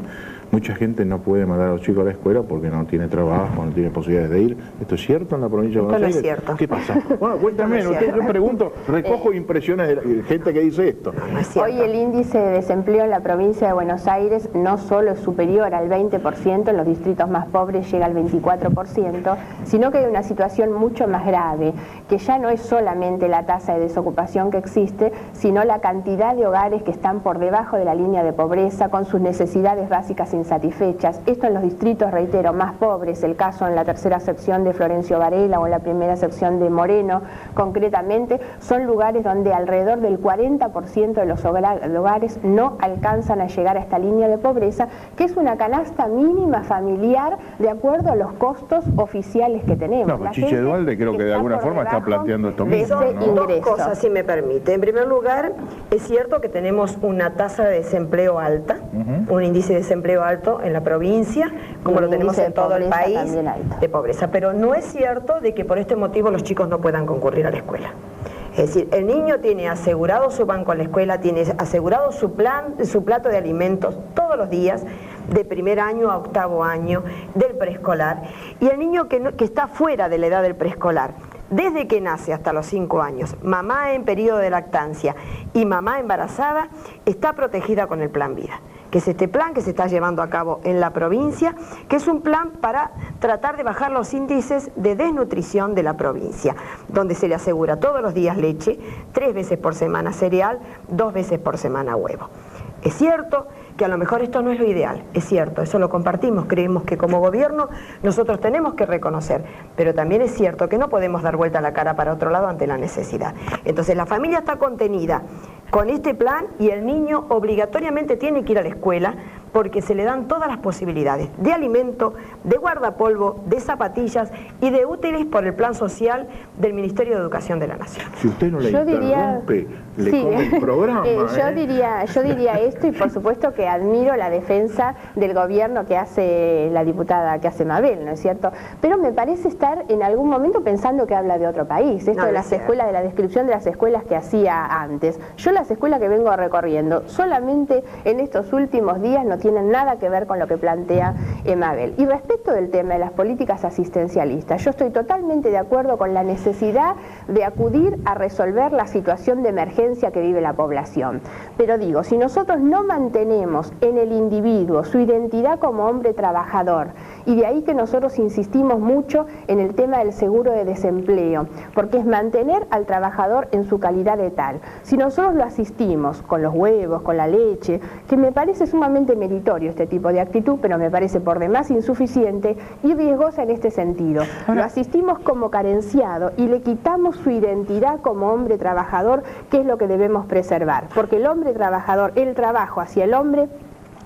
mucha gente no puede mandar a los chicos a la escuela porque no tiene trabajo, no tiene posibilidades de ir. ¿Esto es cierto en la provincia de Buenos Aires? Esto no es cierto. ¿Qué pasa? Bueno, cuéntame, yo pregunto, recojo impresiones de gente que dice esto. No es cierto. Hoy el índice de desempleo en la provincia de Buenos Aires no solo es superior al 20%, en los distritos más pobres llega al 24%, sino que hay una situación mucho más grave, que ya no es solamente la tasa de desocupación que existe, sino la cantidad de hogares que están por debajo de la línea de pobreza, con sus necesidades básicas insatisfechas. Esto en los distritos, reitero, más pobres, el caso en la tercera sección de Florencio Varela o en la primera sección de Moreno, concretamente, son lugares donde alrededor del 40% de los hogares no alcanzan a llegar a esta línea de pobreza, que es una canasta mínima familiar de acuerdo a los costos oficiales que tenemos. No, Chiche Dualde creo que de alguna forma está planteando esto mismo, ¿no? Dos cosas, si me permite. En primer lugar, es cierto que tenemos una tasa de desempleo alta, un índice de desempleo alto en la provincia, como lo tenemos en todo el país, de pobreza. Pero no es cierto de que por este motivo los chicos no puedan concurrir a la escuela. Es decir, el niño tiene asegurado su banco en la escuela, tiene asegurado su plato de alimentos todos los días, de primer año a octavo año, del preescolar. Y el niño que está fuera de la edad del preescolar, desde que nace hasta los 5 años, mamá en periodo de lactancia y mamá embarazada, está protegida con el Plan Vida, que es este plan que se está llevando a cabo en la provincia, que es un plan para tratar de bajar los índices de desnutrición de la provincia, donde se le asegura todos los días leche, 3 veces por semana cereal, 2 veces por semana huevo. Es cierto que a lo mejor esto no es lo ideal, es cierto, eso lo compartimos, creemos que como gobierno nosotros tenemos que reconocer, pero también es cierto que no podemos dar vuelta la cara para otro lado ante la necesidad. Entonces la familia está contenida con este plan y el niño obligatoriamente tiene que ir a la escuela porque se le dan todas las posibilidades de alimento, de guardapolvo, de zapatillas y de útiles por el plan social del Ministerio de Educación de la Nación. Si usted no le interrumpe, le come el programa. Yo diría esto, y por supuesto que admiro la defensa del gobierno que hace la diputada, que hace Mabel, ¿no es cierto? Pero me parece estar en algún momento pensando que habla de otro país. Esto de las escuelas, de la descripción de las escuelas que hacía antes. Yo las escuelas que vengo recorriendo, solamente en estos últimos días no tienen nada que ver con lo que plantea Mabel. Y respecto del tema de las políticas asistencialistas, yo estoy totalmente de acuerdo con la necesidad de acudir a resolver la situación de emergencia que vive la población. Pero digo, si nosotros no mantenemos en el individuo su identidad como hombre trabajador, y de ahí que nosotros insistimos mucho en el tema del seguro de desempleo, porque es mantener al trabajador en su calidad de tal. Si nosotros lo asistimos con los huevos, con la leche, que me parece sumamente meritorio este tipo de actitud, pero me parece por demás insuficiente y riesgosa en este sentido. Lo asistimos como carenciado y le quitamos su identidad como hombre trabajador, que es lo que debemos preservar, porque el hombre trabajador, el trabajo hacia el hombre,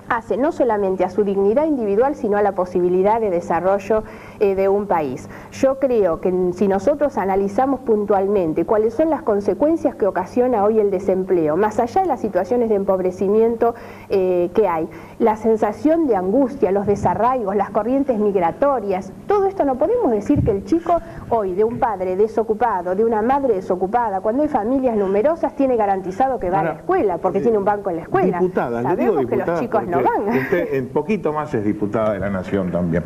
hace no solamente a su dignidad individual, sino a la posibilidad de desarrollo de un país. Yo creo que si nosotros analizamos puntualmente cuáles son las consecuencias que ocasiona hoy el desempleo, más allá de las situaciones de empobrecimiento que hay, la sensación de angustia, los desarraigos, las corrientes migratorias, todo esto no podemos decir que el chico hoy de un padre desocupado, de una madre desocupada, cuando hay familias numerosas, tiene garantizado que va a la escuela, porque tiene un banco en la escuela. Diputada, sabemos le digo que diputada los chicos no van. Usted en poquito más es diputada de la Nación también.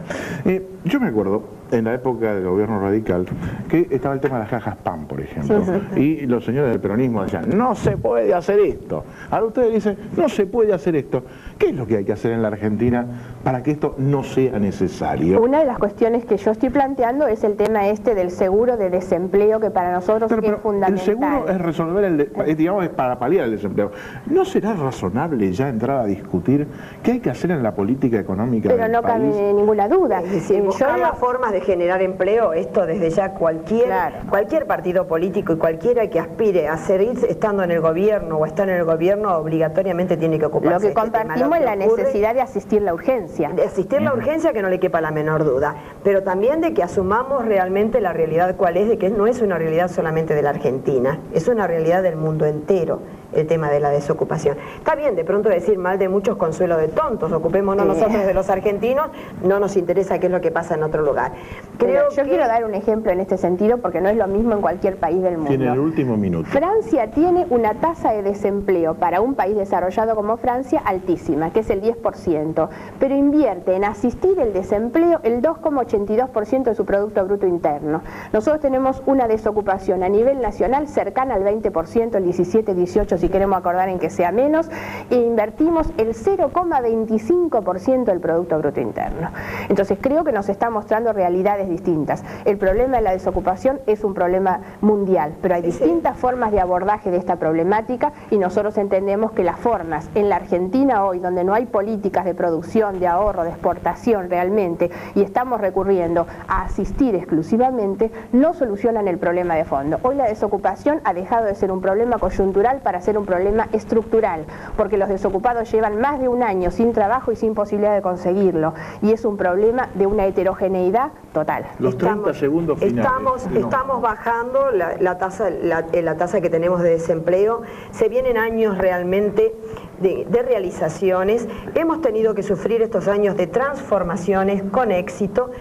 Yo me acuerdo en la época del gobierno radical que estaba el tema de las cajas PAN, por ejemplo, y los señores del peronismo decían, no se puede hacer esto. Ahora ustedes dicen, no se puede hacer esto. ¿Qué es lo que hay que hacer en la Argentina para que esto no sea necesario? Una de las cuestiones que yo estoy planteando es el tema este del seguro de desempleo, que para nosotros es fundamental. El seguro es resolver, digamos, es para paliar el desempleo. ¿No será razonable ya entrar a discutir qué hay que hacer en la política económica del país? Pero no cabe ninguna duda. Es decir, buscar las formas de generar empleo, esto desde ya cualquier partido político y cualquiera que aspire a seguir estando en el gobierno o estar en el gobierno obligatoriamente tiene que ocuparse de este tema. compartimos es la necesidad de asistir la urgencia. De asistir la urgencia, que no le quepa la menor duda, pero también de que asumamos realmente la realidad cuál es, de que no es una realidad solamente de la Argentina, es una realidad del mundo entero, el tema de la desocupación. Está bien de pronto decir mal de muchos, consuelo de tontos, ocupémonos nosotros de los argentinos, no nos interesa qué es lo que pasa en otro lugar. Yo quiero dar un ejemplo en este sentido porque no es lo mismo en cualquier país del mundo. Tiene el último minuto. Francia tiene una tasa de desempleo para un país desarrollado como Francia altísima, que es el 10%, pero invierte en asistir el desempleo el 2,82% de su Producto Bruto Interno. Nosotros tenemos una desocupación a nivel nacional cercana al 20%, el 17, 18 si queremos acordar en que sea menos, e invertimos el 0,25% del Producto Bruto Interno. Entonces creo que nos está mostrando realidades distintas. El problema de la desocupación es un problema mundial, pero hay distintas formas de abordaje de esta problemática y nosotros entendemos que las formas en la Argentina hoy, donde no hay políticas de producción, de ahorro, de exportación realmente, y estamos recurriendo a asistir exclusivamente, no solucionan el problema de fondo. Hoy la desocupación ha dejado de ser un problema coyuntural para ser un problema estructural, porque los desocupados llevan más de un año sin trabajo y sin posibilidad de conseguirlo, y es un problema de una heterogeneidad total. Los 30 segundos finales. Estamos bajando la tasa que tenemos de desempleo. Se vienen años realmente de realizaciones. Hemos tenido que sufrir estos años de transformaciones con éxito.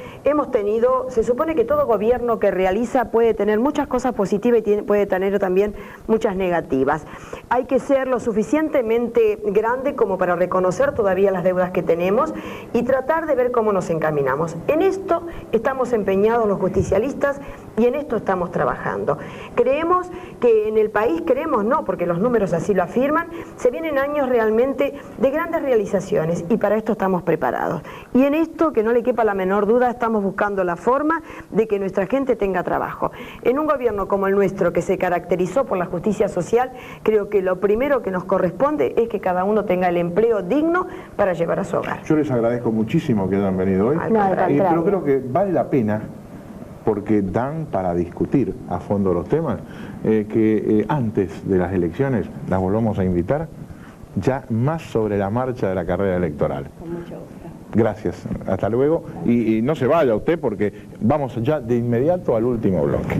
Se supone que todo gobierno que realiza puede tener muchas cosas positivas y puede tener también muchas negativas. Hay que ser lo suficientemente grande como para reconocer todavía las deudas que tenemos y tratar de ver cómo nos encaminamos. En esto estamos empeñados los justicialistas y en esto estamos trabajando. Creemos que en el país, porque los números así lo afirman, se vienen años realmente de grandes realizaciones y para esto estamos preparados. Y en esto, que no le quepa la menor duda, estamos buscando la forma de que nuestra gente tenga trabajo. En un gobierno como el nuestro, que se caracterizó por la justicia social, creo que lo primero que nos corresponde es que cada uno tenga el empleo digno para llevar a su hogar. Yo les agradezco muchísimo que hayan venido hoy, pero creo que vale la pena, porque dan para discutir a fondo los temas, que antes de las elecciones las volvamos a invitar, ya más sobre la marcha de la carrera electoral. Con mucho gusto. Gracias, hasta luego, y no se vaya usted porque vamos ya de inmediato al último bloque.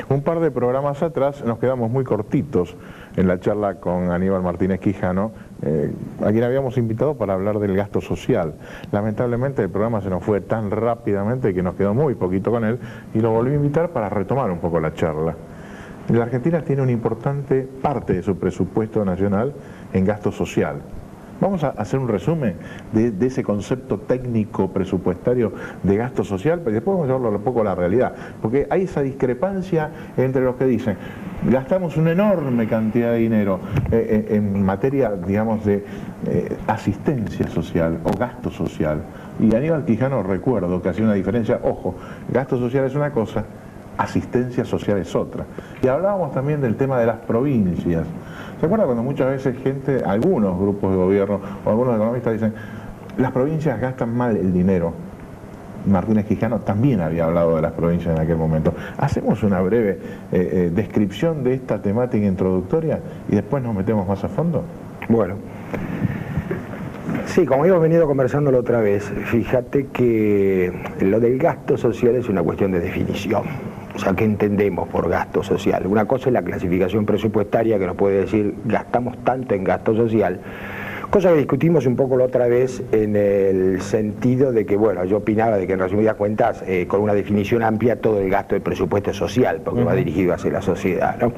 Un par par de programas atrás nos quedamos muy cortitos en la charla con Aníbal Martínez Quijano, a quien habíamos invitado para hablar del gasto social. Lamentablemente el programa se nos fue tan rápidamente que nos quedó muy poquito con él y lo volví a invitar para retomar un poco la charla. La Argentina tiene una importante parte de su presupuesto nacional en gasto social. Vamos a hacer un resumen de ese concepto técnico presupuestario de gasto social, pero después vamos a llevarlo un poco a la realidad, porque hay esa discrepancia entre los que dicen gastamos una enorme cantidad de dinero en materia, digamos, de asistencia social o gasto social. Y Aníbal Quijano, recuerdo que hacía una diferencia, ojo, gasto social es una cosa, asistencia social es otra. Y hablábamos también del tema de las provincias. ¿Se acuerda cuando muchas veces gente, algunos grupos de gobierno o algunos economistas dicen las provincias gastan mal el dinero? Martínez Quijano también había hablado de las provincias en aquel momento. Hacemos una breve descripción de esta temática introductoria y después nos metemos más a fondo. Bueno, sí, como hemos venido conversando la otra vez, fíjate que lo del gasto social es una cuestión de definición. O sea, ¿qué entendemos por gasto social? Una cosa es la clasificación presupuestaria que nos puede decir gastamos tanto en gasto social, cosa que discutimos un poco la otra vez en el sentido de que, bueno, yo opinaba de que en resumidas cuentas, con una definición amplia, todo el gasto del presupuesto es social, porque va dirigido hacia la sociedad, ¿no?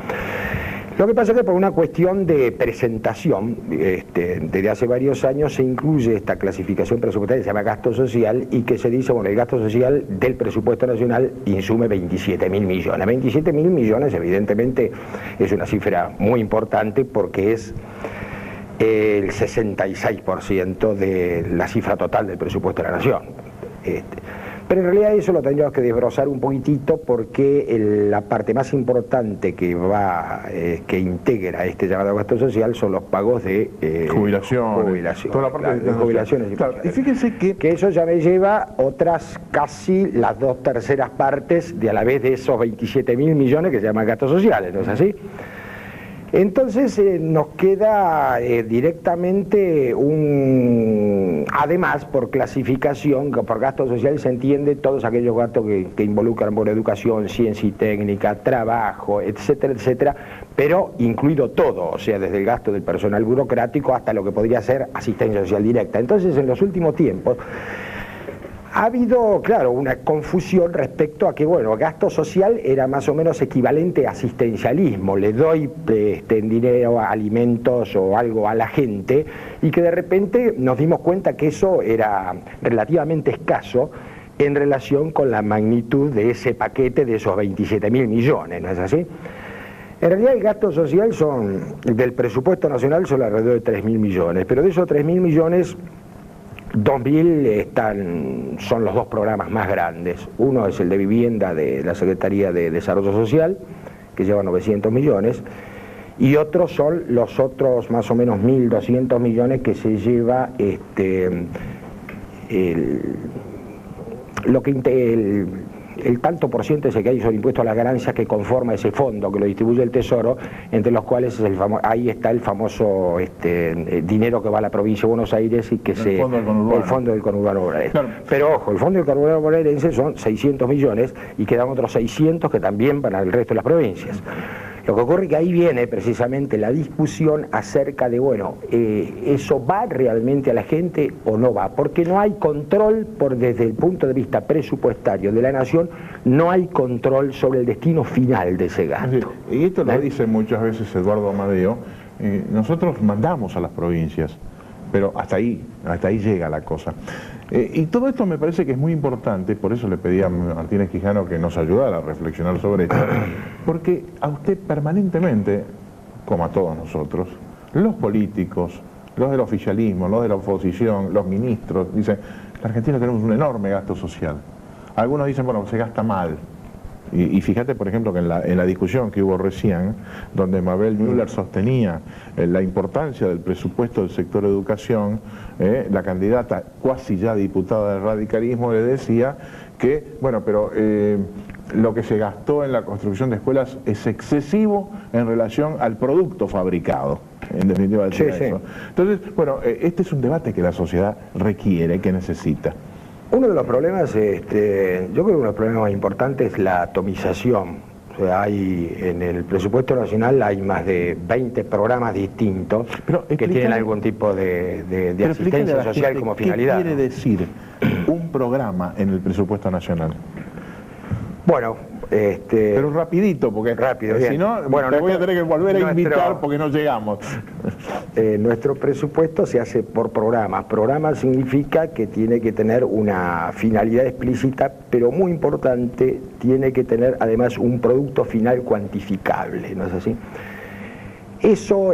Lo que pasa es que por una cuestión de presentación, desde hace varios años se incluye esta clasificación presupuestaria que se llama gasto social y que se dice, bueno, el gasto social del presupuesto nacional insume 27.000 millones. 27.000 millones evidentemente es una cifra muy importante porque es el 66% de la cifra total del presupuesto de la nación. Pero en realidad eso lo tendríamos que desbrozar un poquitito porque la parte más importante que integra este llamado gasto social son los pagos de jubilaciones. Toda la parte de jubilaciones. Claro, y fíjense que eso ya me lleva otras casi las 2/3 partes de a la vez de esos 27.000 millones que se llaman gastos sociales, ¿no es así? Entonces nos queda directamente además por clasificación, por gasto social se entiende todos aquellos gastos que involucran por educación, ciencia y técnica, trabajo, etcétera, etcétera, pero incluido todo, o sea, desde el gasto del personal burocrático hasta lo que podría ser asistencia social directa. Entonces en los últimos tiempos ha habido, claro, una confusión respecto a que, bueno, gasto social era más o menos equivalente a asistencialismo, le doy en dinero, alimentos o algo a la gente, y que de repente nos dimos cuenta que eso era relativamente escaso en relación con la magnitud de ese paquete de esos 27.000 millones, ¿no es así? En realidad el gasto social del presupuesto nacional son alrededor de 3.000 millones, pero de esos 3.000 millones, 2.000 son los dos programas más grandes. Uno es el de vivienda de la Secretaría de Desarrollo Social, que lleva 900 millones, y otros son los otros más o menos 1.200 millones que se lleva el tanto por ciento ese que hay sobre impuesto a las ganancias que conforma ese fondo que lo distribuye el Tesoro, entre los cuales ahí está el famoso dinero que va a la provincia de Buenos Aires y que el fondo del conurbano bonaerense. Claro. Pero ojo, el fondo del conurbano bonaerense son 600 millones y quedan otros 600 que también van al resto de las provincias. Lo que ocurre es que ahí viene precisamente la discusión acerca de, bueno, ¿eso va realmente a la gente o no va? Porque no hay control, desde el punto de vista presupuestario de la nación, no hay control sobre el destino final de ese gasto. Y esto lo dice muchas veces Eduardo Amadeo, nosotros mandamos a las provincias, pero hasta ahí llega la cosa. Y todo esto me parece que es muy importante, por eso le pedí a Martínez Quijano que nos ayudara a reflexionar sobre esto, porque a usted permanentemente, como a todos nosotros, los políticos, los del oficialismo, los de la oposición, los ministros, dicen, en Argentina tenemos un enorme gasto social. Algunos dicen, bueno, se gasta mal. Y fíjate, por ejemplo, que en la discusión que hubo recién, donde Mabel Müller sostenía la importancia del presupuesto del sector educación, la candidata cuasi ya diputada del radicalismo le decía que, bueno, pero lo que se gastó en la construcción de escuelas es excesivo en relación al producto fabricado. En definitiva, decía eso. Entonces, bueno, este es un debate que la sociedad requiere, que necesita. Uno de los problemas, yo creo que uno de los problemas más importantes es la atomización O sea, hay, en el presupuesto nacional hay más de 20 programas distintos que tienen algún tipo de asistencia social como finalidad. ¿Qué quiere decir un programa en el presupuesto nacional? Bueno, pero rapidito, porque rápido, si no, bueno, te voy a tener que volver a invitar porque no llegamos. Nuestro presupuesto se hace por programas. Programa significa que tiene que tener una finalidad explícita, pero muy importante, tiene que tener además un producto final cuantificable, ¿no es así? Eso,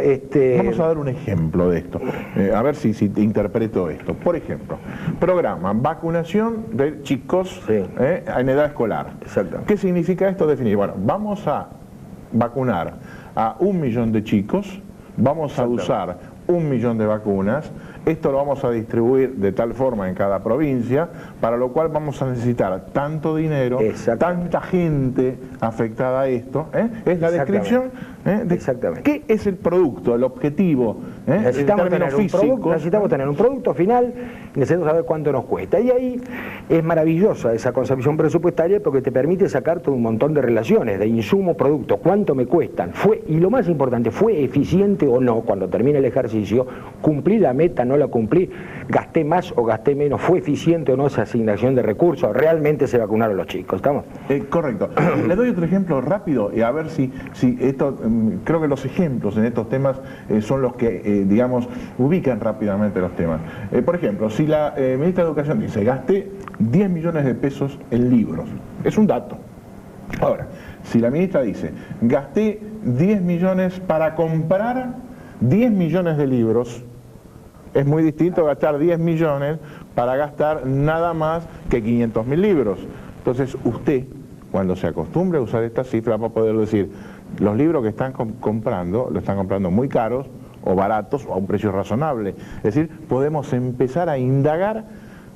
Vamos a dar un ejemplo de esto, a ver si te interpreto esto. Por ejemplo, programa vacunación de chicos en edad escolar. Exacto. ¿Qué significa esto? Definir, bueno, vamos a vacunar a 1 millón de chicos, vamos a usar 1 millón de vacunas, esto lo vamos a distribuir de tal forma en cada provincia, para lo cual vamos a necesitar tanto dinero, tanta gente afectada a esto, es la descripción de qué es el producto, el objetivo, necesitamos tener un producto final, necesitamos saber cuánto nos cuesta, y ahí es maravillosa esa concepción presupuestaria porque te permite sacarte un montón de relaciones, de insumo, producto, cuánto me cuestan, y lo más importante, ¿fue eficiente o no cuando termine el ejercicio? ¿Cumplí la meta, no la cumplí? ¿Gasté más o gasté menos? ¿Fue eficiente o no esa asignación de recursos? ¿Realmente se vacunaron los chicos? ¿Estamos? Correcto. Le doy otro ejemplo rápido y a ver si esto, creo que los ejemplos en estos temas son los que, digamos, ubican rápidamente los temas. Por ejemplo, si la ministra de Educación dice, gasté 10 millones de pesos en libros, es un dato. Ahora, si la ministra dice, gasté 10 millones para comprar 10 millones de libros, es muy distinto gastar 10 millones para gastar nada más que 500.000 libros. Entonces usted, cuando se acostumbre a usar esta cifra, va a poder decir, los libros que están comprando, lo están comprando muy caros o baratos o a un precio razonable. Es decir, podemos empezar a indagar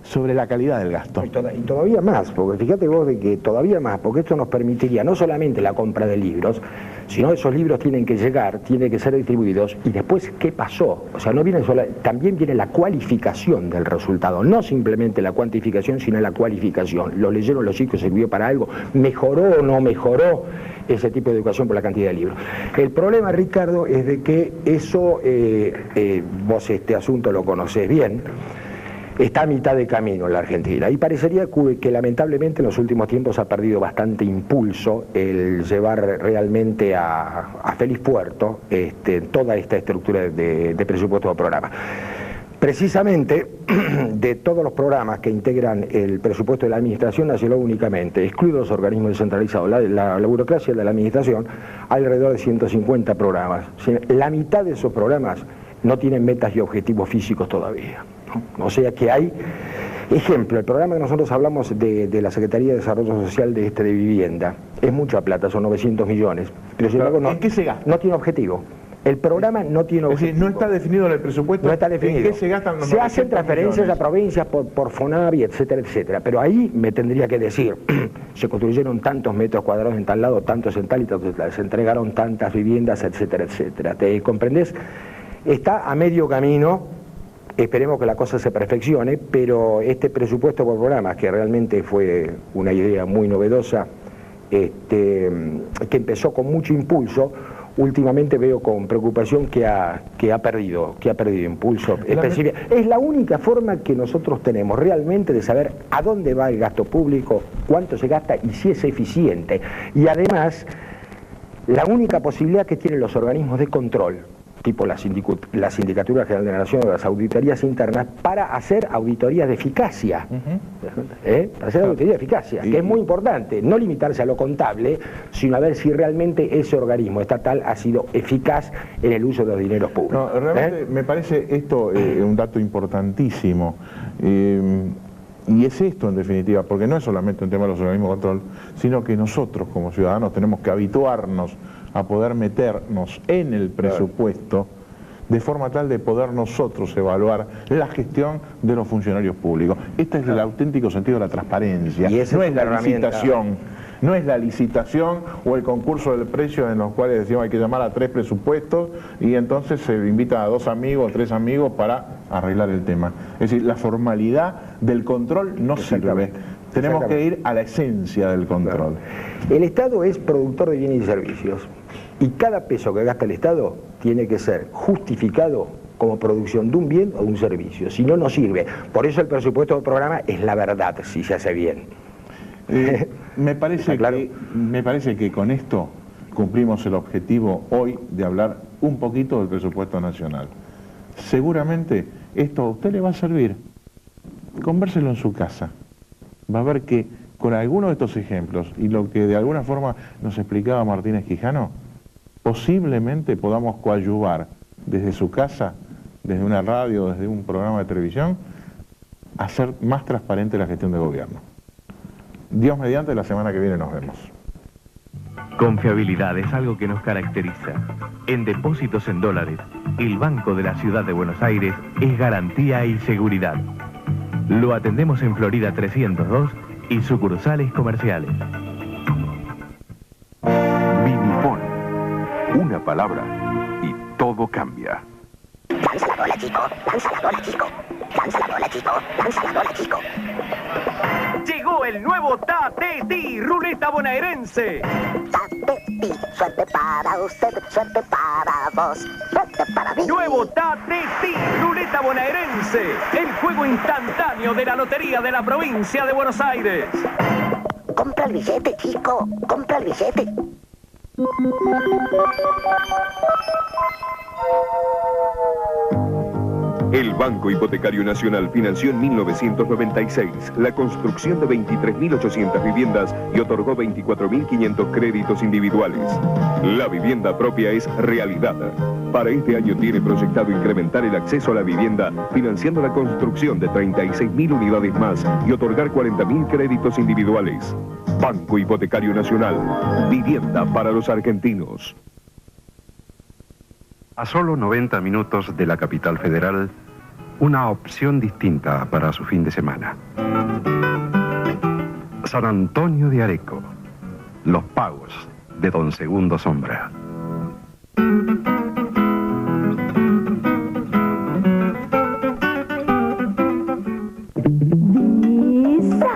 sobre la calidad del gasto. Y todavía más, porque fíjate vos de que todavía más, porque esto nos permitiría no solamente la compra de libros, sino esos libros tienen que llegar, tienen que ser distribuidos, y después, ¿qué pasó? O sea, no viene también viene la cualificación del resultado, no simplemente la cuantificación, sino la cualificación. ¿Lo leyeron los chicos? ¿Sirvió para algo? ¿Mejoró o no mejoró ese tipo de educación por la cantidad de libros? El problema, Ricardo, es de que eso, vos este asunto lo conocés bien, está a mitad de camino en la Argentina y parecería que lamentablemente en los últimos tiempos ha perdido bastante impulso el llevar realmente a feliz puerto toda esta estructura de presupuesto de programa. Precisamente, de todos los programas que integran el presupuesto de la Administración Nacional únicamente, excluidos los organismos descentralizados, la burocracia de la Administración, hay alrededor de 150 programas. La mitad de esos programas no tienen metas y objetivos físicos todavía. O sea que hay, ejemplo, el programa que nosotros hablamos de la Secretaría de Desarrollo Social de Vivienda, es mucha plata, son 900 millones, pero sin embargo ¿en qué se gasta? No tiene objetivo. El programa no tiene objetivo. Es decir, no está definido en el presupuesto. No está definido. ¿En qué se gastan los 900 Se hacen transferencias millones? a provincias por FONAVI, etcétera, etcétera. Pero ahí me tendría que decir, se construyeron tantos metros cuadrados en tal lado, tantos en tal y tal, se entregaron tantas viviendas, etcétera, etcétera. ¿Te comprendés? Está a medio camino. Esperemos que la cosa se perfeccione, pero este presupuesto por programas, que realmente fue una idea muy novedosa, que empezó con mucho impulso, últimamente veo con preocupación que ha perdido impulso. Es la única forma que nosotros tenemos realmente de saber a dónde va el gasto público, cuánto se gasta y si es eficiente. Y además, la única posibilidad que tienen los organismos de control, tipo la Sindicatura General de la Nación o las auditorías internas, para hacer auditorías de eficacia. Para hacer auditoría de eficacia, que es muy importante, no limitarse a lo contable, sino a ver si realmente ese organismo estatal ha sido eficaz en el uso de los dineros públicos. No, realmente me parece esto un dato importantísimo. Y es esto en definitiva, porque no es solamente un tema de los organismos de control, sino que nosotros como ciudadanos tenemos que habituarnos a poder meternos en el presupuesto de forma tal de poder nosotros evaluar la gestión de los funcionarios públicos. Este es el auténtico sentido de la transparencia, y esa no es es la una licitación. No es la licitación o el concurso del precio en los cuales decimos hay que llamar a 3 presupuestos y entonces se invita a 2 amigos o 3 amigos para arreglar el tema. Es decir, la formalidad del control no sirve. Tenemos que ir a la esencia del control. El Estado es productor de bienes y servicios y cada peso que gasta el Estado tiene que ser justificado como producción de un bien o de un servicio, si no, no sirve. Por eso el presupuesto del programa es la verdad, si se hace bien. Me parece que con esto cumplimos el objetivo hoy de hablar un poquito del presupuesto nacional. Seguramente esto a usted le va a servir. Convérselo en su casa. Va a ver que con alguno de estos ejemplos y lo que de alguna forma nos explicaba Martínez Quijano, posiblemente podamos coadyuvar desde su casa, desde una radio, desde un programa de televisión, hacer más transparente la gestión de gobierno. Dios mediante, la semana que viene nos vemos. Confiabilidad es algo que nos caracteriza. En depósitos en dólares, el Banco de la Ciudad de Buenos Aires es garantía y seguridad. Lo atendemos en Florida 302 y sucursales comerciales. Vinifón. Una palabra y todo cambia. Lanza la bola, chico. Lanza la bola, chico. Lanza la bola, chico. Lanza la bola, chico. Llegó el nuevo Tateti, ruleta bonaerense. Tateti, suerte para usted, suerte para vos, suerte para mí. Nuevo Tateti, ruleta bonaerense. El juego instantáneo de la Lotería de la Provincia de Buenos Aires. Compra el billete, chico. Compra el billete. El Banco Hipotecario Nacional financió en 1996 la construcción de 23.800 viviendas y otorgó 24.500 créditos individuales. La vivienda propia es realidad. Para este año tiene proyectado incrementar el acceso a la vivienda financiando la construcción de 36.000 unidades más y otorgar 40.000 créditos individuales. Banco Hipotecario Nacional. Vivienda para los argentinos. A solo 90 minutos de la capital federal, una opción distinta para su fin de semana. San Antonio de Areco, los pagos de Don Segundo Sombra. Visa,